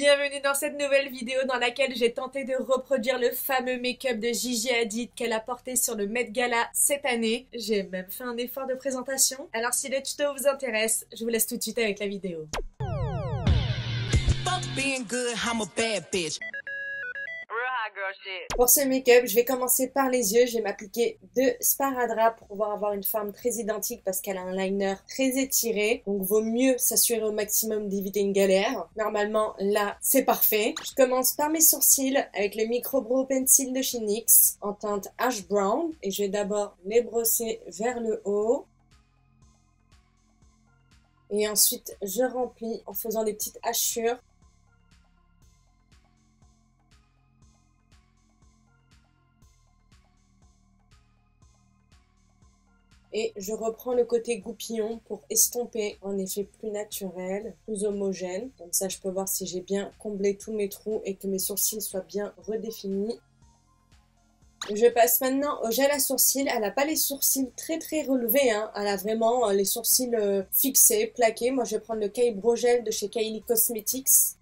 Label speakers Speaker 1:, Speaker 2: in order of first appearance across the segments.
Speaker 1: Bienvenue dans cette nouvelle vidéo dans laquelle j'ai tenté de reproduire le fameux make-up de Gigi Hadid qu'elle a porté sur le Met Gala cette année. J'ai même fait un effort de présentation. Alors si le tuto vous intéresse, je vous laisse tout de suite avec la vidéo. Pour ce make-up, je vais commencer par les yeux. Je vais m'appliquer deux sparadrap pour pouvoir avoir une forme très identique parce qu'elle a un liner très étiré. Donc vaut mieux s'assurer au maximum d'éviter une galère. Normalement, là, c'est parfait. Je commence par mes sourcils avec le Micro Brow Pencil de chez NYX en teinte Ash Brown. Et je vais d'abord les brosser vers le haut. Et ensuite, je remplis en faisant des petites hachures. Et je reprends le côté goupillon pour estomper un effet plus naturel, plus homogène. Comme ça, je peux voir si j'ai bien comblé tous mes trous et que mes sourcils soient bien redéfinis. Je passe maintenant au gel à sourcils. Elle n'a pas les sourcils très relevés, hein. Elle a vraiment les sourcils fixés, plaqués. Moi, je vais prendre le K-Brow Gel de chez Kylie Cosmetics.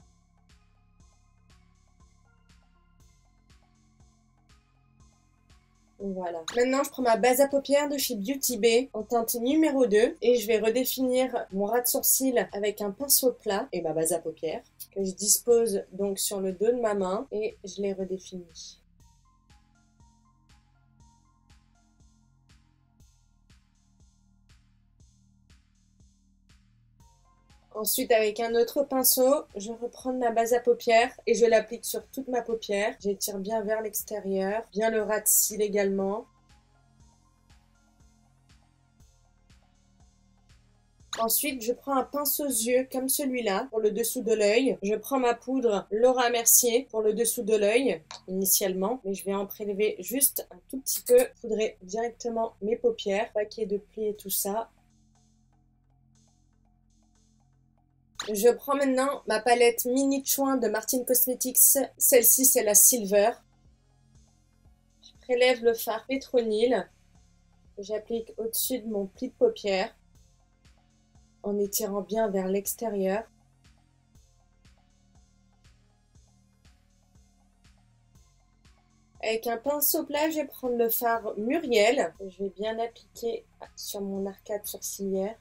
Speaker 1: Voilà. Maintenant, je prends ma base à paupières de chez Beauty Bay en teinte numéro 2 et je vais redéfinir mon ras de sourcil avec un pinceau plat et ma base à paupières que je dispose donc sur le dos de ma main et je les redéfinis. Ensuite, avec un autre pinceau, je reprends ma base à paupières et je l'applique sur toute ma paupière. J'étire bien vers l'extérieur, bien le ras de cils également. Ensuite, je prends un pinceau aux yeux comme celui-là pour le dessous de l'œil. Je prends ma poudre Laura Mercier pour le dessous de l'œil initialement, mais je vais en prélever juste un tout petit peu. Poudrer directement mes paupières, pas qu'il y ait de plis et tout ça. Je prends maintenant ma palette Mini Chouin de Martin Cosmetics. Celle-ci, c'est la Silver. Je prélève le fard Pétronil que j'applique au-dessus de mon pli de paupière en étirant bien vers l'extérieur. Avec un pinceau plat, je vais prendre le fard Muriel. Je vais bien appliquer sur mon arcade sourcilière.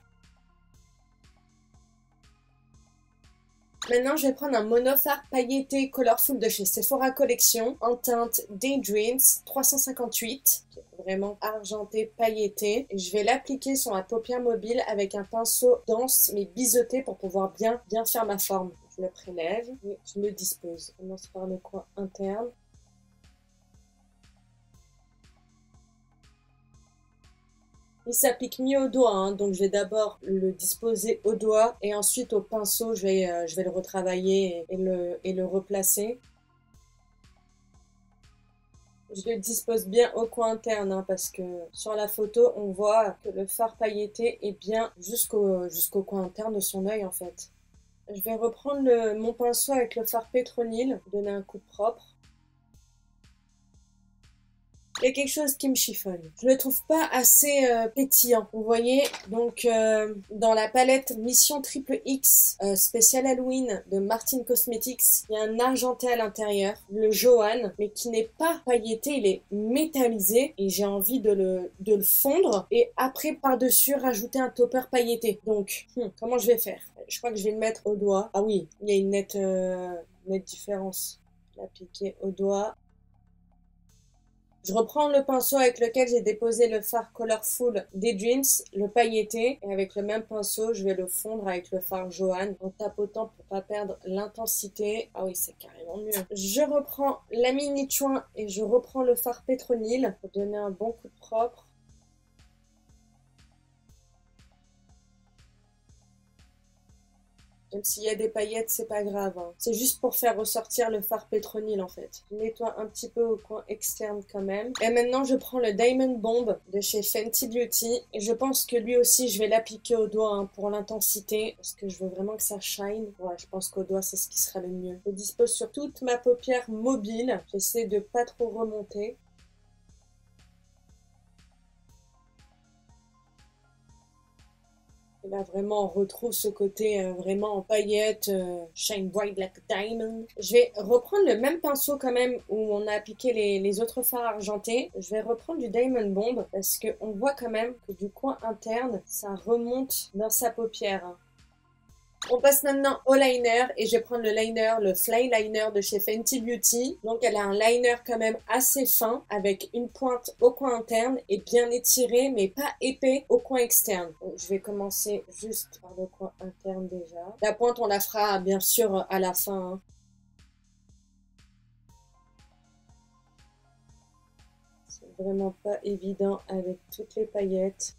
Speaker 1: Maintenant, je vais prendre un monofard pailleté Colorful de chez Sephora Collection en teinte Daydreams 358, qui est vraiment argenté, pailleté. Et je vais l'appliquer sur ma paupière mobile avec un pinceau dense mais biseauté pour pouvoir bien faire ma forme. Je le prélève et je le dispose. Je commence par le coin interne. Il s'applique mieux au doigt, hein, donc je vais d'abord le disposer au doigt et ensuite au pinceau, je vais le retravailler et le replacer. Je le dispose bien au coin interne, hein, parce que sur la photo, on voit que le fard pailleté est bien jusqu'au coin interne de son œil en fait. Je vais reprendre mon pinceau avec le fard Pétronil, donner un coup propre. Il y a quelque chose qui me chiffonne. Je le trouve pas assez pétillant. Vous voyez, donc dans la palette Mission Triple X spécial Halloween de Martin Cosmetics, il y a un argenté à l'intérieur, le Johan, mais qui n'est pas pailleté, il est métallisé et j'ai envie de le fondre et après par-dessus rajouter un topper pailleté. Donc, comment je vais faire? Je crois que je vais le mettre au doigt. Ah oui, il y a une nette différence. L'appliquer au doigt. Je reprends le pinceau avec lequel j'ai déposé le fard Colorful Daydreams, le pailleté, et avec le même pinceau, je vais le fondre avec le fard Johan en tapotant pour pas perdre l'intensité. Ah oui, c'est carrément mieux. Je reprends la Mini Chouin et je reprends le fard Pétronil pour donner un bon coup de propre. Même s'il y a des paillettes, c'est pas grave, hein. C'est juste pour faire ressortir le fard Pétronil en fait. Je nettoie un petit peu au coin externe quand même. Et maintenant, je prends le Diamond Bomb de chez Fenty Beauty. Et je pense que lui aussi, je vais l'appliquer au doigt, hein, pour l'intensité. Parce que je veux vraiment que ça shine. Ouais, je pense qu'au doigt, c'est ce qui sera le mieux. Je dispose sur toute ma paupière mobile. J'essaie de pas trop remonter. Et là, vraiment, on retrouve ce côté vraiment en paillettes, shine bright like a diamond. Je vais reprendre le même pinceau quand même où on a appliqué les autres fards argentés. Je vais reprendre du Diamond Bomb parce qu'on voit quand même que du coin interne, ça remonte dans sa paupière. On passe maintenant au liner et je vais prendre le liner, le Fly Liner de chez Fenty Beauty. Donc elle a un liner quand même assez fin avec une pointe au coin interne et bien étiré mais pas épais au coin externe. Donc, je vais commencer juste par le coin interne déjà. La pointe on la fera bien sûr à la fin, hein. C'est vraiment pas évident avec toutes les paillettes.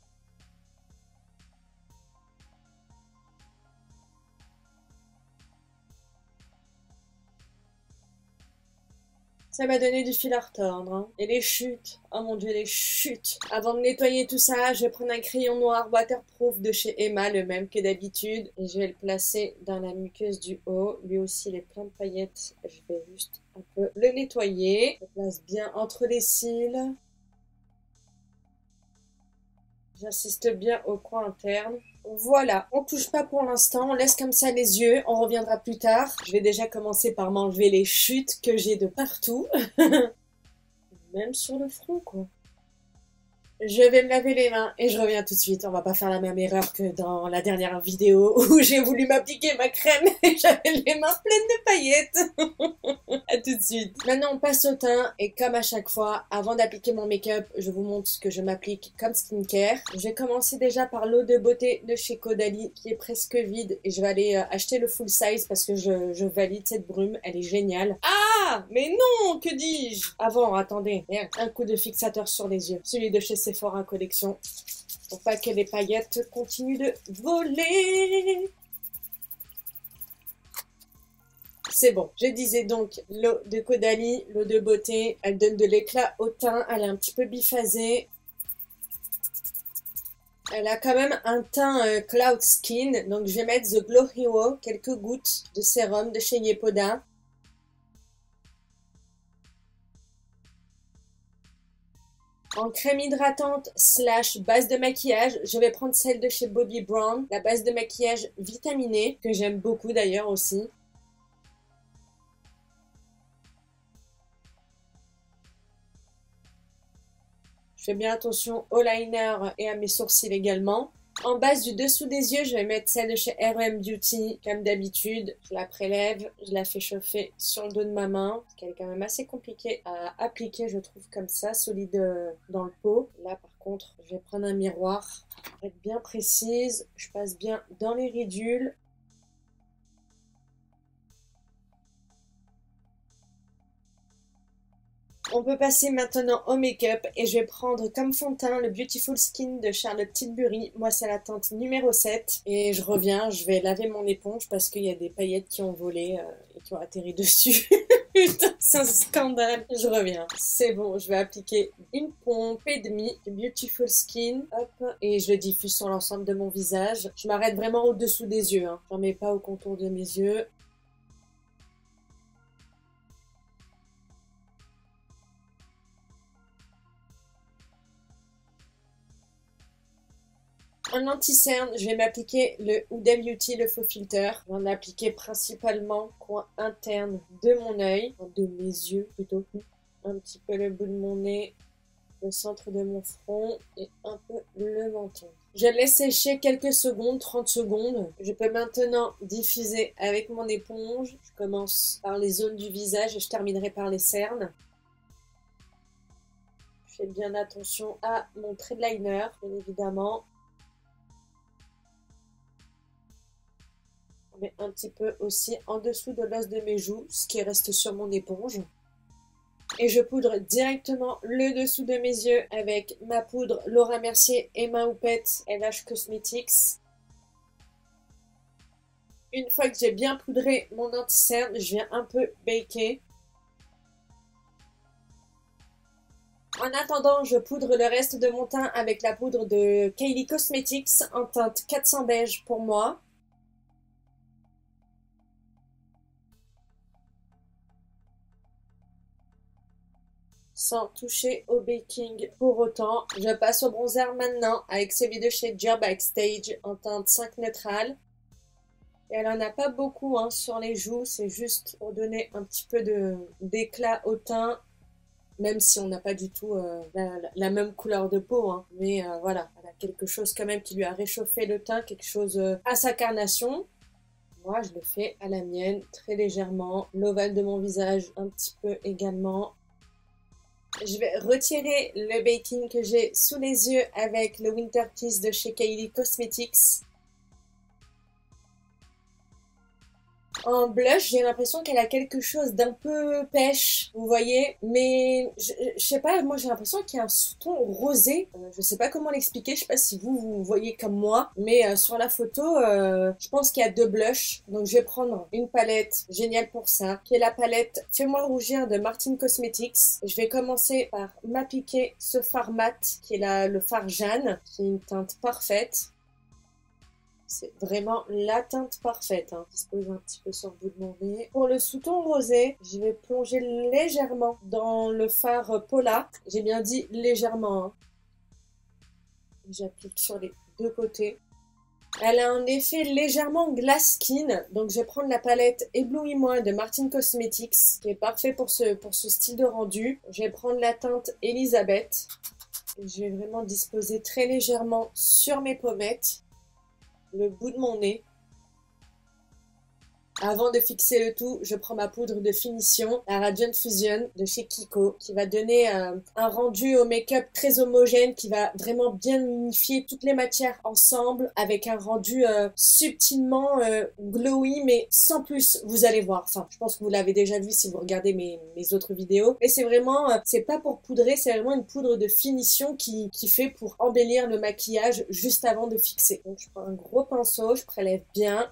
Speaker 1: Ça m'a donné du fil à retordre, hein. Et les chutes, oh mon dieu, les chutes. Avant de nettoyer tout ça, je vais prendre un crayon noir waterproof de chez Emma, le même que d'habitude. Et je vais le placer dans la muqueuse du haut. Lui aussi, il est plein de paillettes. Je vais juste un peu le nettoyer. Je le place bien entre les cils. J'insiste bien au coin interne. Voilà, on touche pas pour l'instant, on laisse comme ça les yeux, on reviendra plus tard. Je vais déjà commencer par m'enlever les chutes que j'ai de partout. Même sur le front, quoi. Je vais me laver les mains et je reviens tout de suite. On va pas faire la même erreur que dans la dernière vidéo où j'ai voulu m'appliquer ma crème et j'avais les mains pleines de paillettes. À tout de suite. Maintenant, on passe au teint et comme à chaque fois, avant d'appliquer mon make-up, je vous montre ce que je m'applique comme skincare. Je vais commencer déjà par l'eau de beauté de chez Caudalie qui est presque vide et je vais aller acheter le full size parce que je valide cette brume. Elle est géniale. Ah, mais non, que dis-je? Avant, attendez. Merde. Un coup de fixateur sur les yeux. Celui de chez Sephora Collection. Pour pas que les paillettes continuent de voler. C'est bon. Je disais donc l'eau de Caudalie, l'eau de beauté. Elle donne de l'éclat au teint. Elle est un petit peu biphasée. Elle a quand même un teint cloud skin. Donc je vais mettre The Glow Hero. Quelques gouttes de sérum de chez Yepoda. En crème hydratante / base de maquillage, je vais prendre celle de chez Bobbi Brown, la base de maquillage vitaminée, que j'aime beaucoup d'ailleurs aussi. Je fais bien attention au liner et à mes sourcils également. En base du dessous des yeux, je vais mettre celle de chez R.E.M. Beauty, comme d'habitude. Je la prélève, je la fais chauffer sur le dos de ma main, parce qu'elle est quand même assez compliquée à appliquer, je trouve, comme ça, solide dans le pot. Là, par contre, je vais prendre un miroir, être bien précise. Je passe bien dans les ridules. On peut passer maintenant au make-up et je vais prendre comme fond de teint le Beautiful Skin de Charlotte Tilbury. Moi, c'est la teinte numéro 7. Et je reviens, je vais laver mon éponge parce qu'il y a des paillettes qui ont volé et qui ont atterri dessus. Putain, c'est un scandale. Je reviens. C'est bon, je vais appliquer une pompe et demie de Beautiful Skin. Hop. Et je le diffuse sur l'ensemble de mon visage. Je m'arrête vraiment au-dessous des yeux, hein. J'en mets pas au contour de mes yeux. En anti-cerne, je vais m'appliquer le Huda Beauty, le faux filter. Je vais en appliquer principalement coin interne de mon œil, de mes yeux plutôt. Un petit peu le bout de mon nez, le centre de mon front et un peu le menton. Je laisse sécher quelques secondes, 30 secondes. Je peux maintenant diffuser avec mon éponge. Je commence par les zones du visage et je terminerai par les cernes. Je fais bien attention à mon trait de liner, bien évidemment. Mais un petit peu aussi en dessous de l'os de mes joues, ce qui reste sur mon éponge. Et je poudre directement le dessous de mes yeux avec ma poudre Laura Mercier Emma Houppette LH Cosmetics. Une fois que j'ai bien poudré mon anti-cerne, je viens un peu baker. En attendant, je poudre le reste de mon teint avec la poudre de Kylie Cosmetics en teinte 400 beige pour moi. sans toucher au baking pour autant. Je passe au bronzer maintenant avec celui de chez Job Backstage en teinte 5 neutrale. Et elle en a pas beaucoup hein, sur les joues, c'est juste pour donner un petit peu d'éclat au teint, même si on n'a pas du tout la même couleur de peau. Hein. Mais voilà, elle a quelque chose quand même qui lui a réchauffé le teint, quelque chose à sa carnation. Moi, je le fais à la mienne, très légèrement. L'ovale de mon visage, un petit peu également. Je vais retirer le baking que j'ai sous les yeux avec le Winter Kiss de chez Kylie Cosmetics. En blush, j'ai l'impression qu'elle a quelque chose d'un peu pêche, vous voyez, mais je sais pas, moi j'ai l'impression qu'il y a un sous-ton rosé. Je sais pas comment l'expliquer, je sais pas si vous voyez comme moi, mais sur la photo, je pense qu'il y a 2 blushs. Donc je vais prendre une palette géniale pour ça, qui est la palette Fais-moi rougir de Martin Cosmetics. Je vais commencer par m'appliquer ce fard mat, qui est le fard Jeanne, qui est une teinte parfaite. C'est vraiment la teinte parfaite. Hein. Je dispose un petit peu sur le bout de mon nez. Pour le sous-ton rosé, je vais plonger légèrement dans le fard Paula. J'ai bien dit légèrement. Hein. J'applique sur les 2 côtés. Elle a un effet légèrement glass skin. Donc je vais prendre la palette Éblouis-moi de Martin Cosmetics, qui est parfait pour ce style de rendu. Je vais prendre la teinte Elisabeth. Et je vais vraiment disposer très légèrement sur mes pommettes. Le bout de mon nez. Avant de fixer le tout, je prends ma poudre de finition, la Radiant Fusion de chez Kiko, qui va donner un rendu au make-up très homogène, qui va vraiment bien unifier toutes les matières ensemble, avec un rendu subtilement glowy, mais sans plus, vous allez voir. Enfin, je pense que vous l'avez déjà vu si vous regardez mes autres vidéos. Mais c'est vraiment, c'est pas pour poudrer, c'est vraiment une poudre de finition qui fait pour embellir le maquillage juste avant de fixer. Donc je prends un gros pinceau, je prélève bien.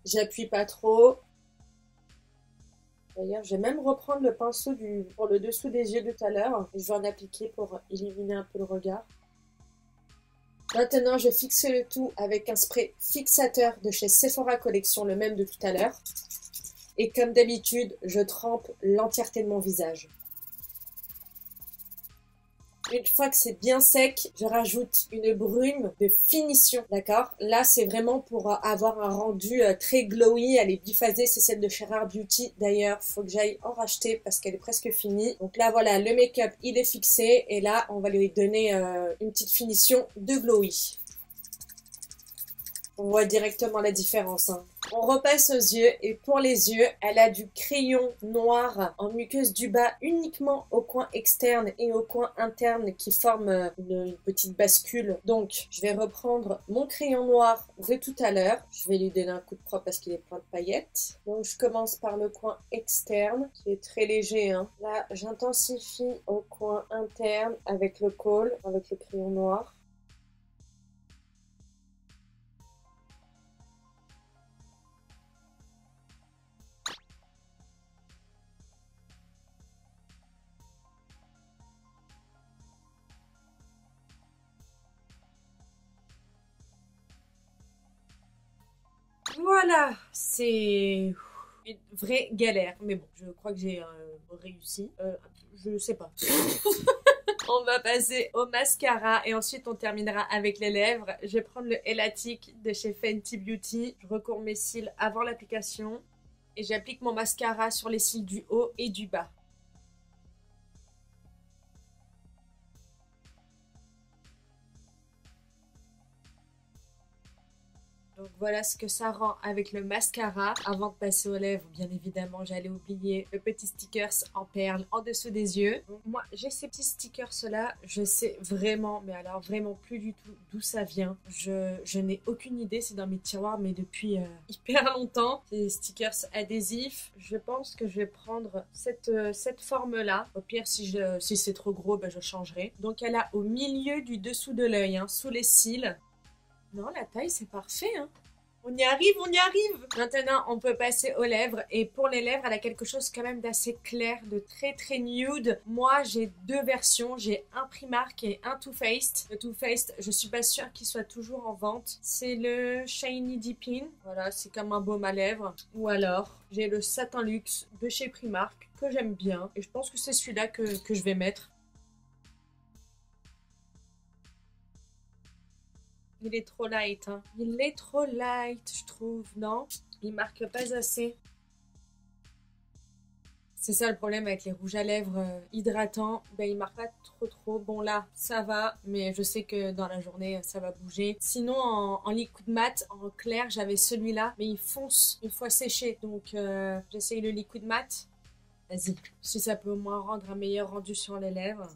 Speaker 1: J'appuie pas trop. D'ailleurs, je vais même reprendre le pinceau pour le dessous des yeux de tout à l'heure. Je vais en appliquer pour illuminer un peu le regard. Maintenant, je fixe le tout avec un spray fixateur de chez Sephora Collection, le même de tout à l'heure. Et comme d'habitude, je trempe l'entièreté de mon visage. Une fois que c'est bien sec, je rajoute une brume de finition, d'accord? Là, c'est vraiment pour avoir un rendu très glowy. Elle est biphasée, c'est celle de chez Rare Beauty. D'ailleurs, faut que j'aille en racheter parce qu'elle est presque finie. Donc là, voilà, le make-up, il est fixé. Et là, on va lui donner une petite finition de glowy. On voit directement la différence. Hein. On repasse aux yeux et pour les yeux, elle a du crayon noir en muqueuse du bas uniquement au coin externe et au coin interne qui forment une petite bascule. Donc, je vais reprendre mon crayon noir de tout à l'heure. Je vais lui donner un coup de propre parce qu'il est plein de paillettes. Donc, je commence par le coin externe qui est très léger. Hein. Là, j'intensifie au coin interne avec le kohl, avec le crayon noir. Voilà, c'est une vraie galère. Mais bon, je crois que j'ai réussi. Je sais pas. On va passer au mascara et ensuite on terminera avec les lèvres. Je vais prendre le Elatic de chez Fenty Beauty. Je recours mes cils avant l'application et j'applique mon mascara sur les cils du haut et du bas. Donc voilà ce que ça rend avec le mascara. Avant de passer aux lèvres, bien évidemment, j'allais oublier le petit stickers en perles en dessous des yeux. Donc moi, j'ai ces petits stickers là. Je sais vraiment, mais alors vraiment plus du tout d'où ça vient. Je n'ai aucune idée. C'est dans mes tiroirs, mais depuis hyper longtemps. Ces stickers adhésifs. Je pense que je vais prendre cette forme-là. Au pire, si c'est trop gros, ben, je changerai. Donc elle a au milieu du dessous de l'œil, hein, sous les cils. Non, la taille, c'est parfait. Hein. On y arrive, on y arrive. Maintenant, on peut passer aux lèvres. Et pour les lèvres, elle a quelque chose quand même d'assez clair, de très très nude. Moi, j'ai deux versions. J'ai un Primark et un Too Faced. Le Too Faced, je suis pas sûre qu'il soit toujours en vente. C'est le Shiny Deepin. Voilà, c'est comme un baume à lèvres. Ou alors, j'ai le Satin Luxe de chez Primark que j'aime bien. Et je pense que c'est celui-là que je vais mettre. Il est trop light, hein. Il est trop light, je trouve, non? Il marque pas assez. C'est ça le problème avec les rouges à lèvres hydratants. Ben, il marque pas trop. Bon là, ça va, mais je sais que dans la journée, ça va bouger. Sinon, en liquid matte, en clair, j'avais celui-là, mais il fonce une fois séché. Donc, j'essaye le liquid matte. Vas-y, si ça peut au moins rendre un meilleur rendu sur les lèvres.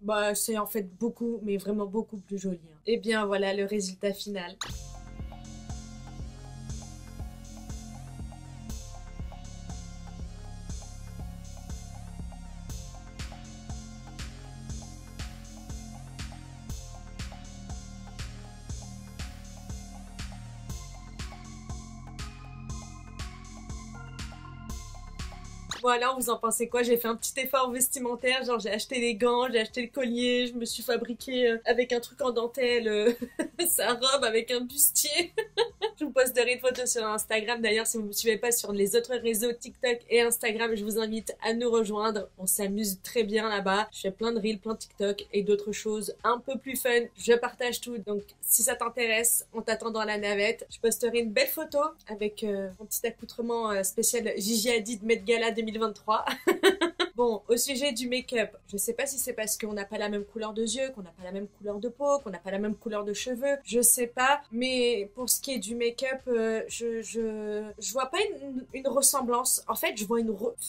Speaker 1: Bah, c'est en fait beaucoup, mais vraiment beaucoup plus joli, hein. Et bien voilà le résultat final. Voilà, vous en pensez quoi? J'ai fait un petit effort vestimentaire, genre j'ai acheté les gants, j'ai acheté le collier, je me suis fabriqué avec un truc en dentelle sa robe avec un bustier. Je vous posterai une photo sur Instagram. D'ailleurs, si vous ne me suivez pas sur les autres réseaux TikTok et Instagram, je vous invite à nous rejoindre. On s'amuse très bien là-bas. Je fais plein de reels, plein de TikTok et d'autres choses un peu plus fun. Je partage tout. Donc, si ça t'intéresse, on t'attend dans la navette. Je posterai une belle photo avec mon petit accoutrement spécial Gigi Hadid Met Gala 2023. Bon, au sujet du make-up, je sais pas si c'est parce qu'on n'a pas la même couleur de yeux, qu'on n'a pas la même couleur de peau, qu'on n'a pas la même couleur de cheveux, je sais pas, mais pour ce qui est du make-up, je vois pas une ressemblance. En fait, je vois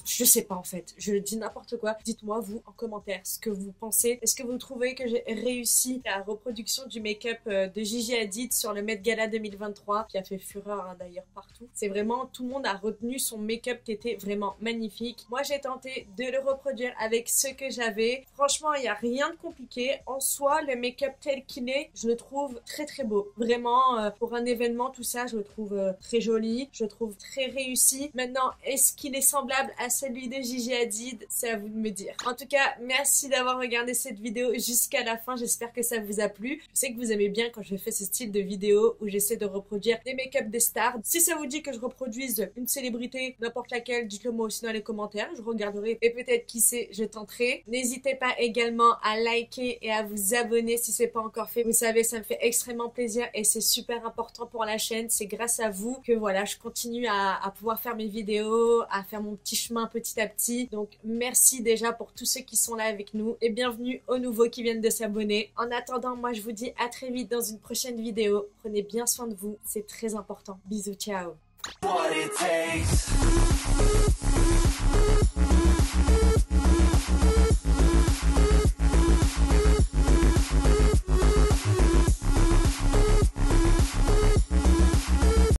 Speaker 1: je sais pas en fait, je dis n'importe quoi. Dites-moi vous en commentaire ce que vous pensez. Est-ce que vous trouvez que j'ai réussi la reproduction du make-up de Gigi Hadid sur le Met Gala 2023, qui a fait fureur hein, d'ailleurs partout. C'est vraiment, tout le monde a retenu son make-up qui était vraiment magnifique. Moi, j'ai tenté de le reproduire avec ce que j'avais. Franchement, il n'y a rien de compliqué. En soi, le make-up tel qu'il est, je le trouve très très beau. Vraiment, pour un événement, tout ça, je le trouve très joli. Je le trouve très réussi. Maintenant, est-ce qu'il est semblable à celui de Gigi Hadid? C'est à vous de me dire. En tout cas, merci d'avoir regardé cette vidéo jusqu'à la fin. J'espère que ça vous a plu. Je sais que vous aimez bien quand je fais ce style de vidéo où j'essaie de reproduire des make-up des stars. Si ça vous dit que je reproduise une célébrité, n'importe laquelle, dites-le moi aussi dans les commentaires. Je regarderai et peut-être qui sait, je tenterai. N'hésitez pas également à liker et à vous abonner si c'est pas encore fait. Vous savez, ça me fait extrêmement plaisir et c'est super important pour la chaîne. C'est grâce à vous que voilà, je continue à pouvoir faire mes vidéos, à faire mon petit chemin petit à petit. Donc merci déjà pour tous ceux qui sont là avec nous et bienvenue aux nouveaux qui viennent de s'abonner. En attendant, moi je vous dis à très vite dans une prochaine vidéo. Prenez bien soin de vous, c'est très important. Bisous, ciao.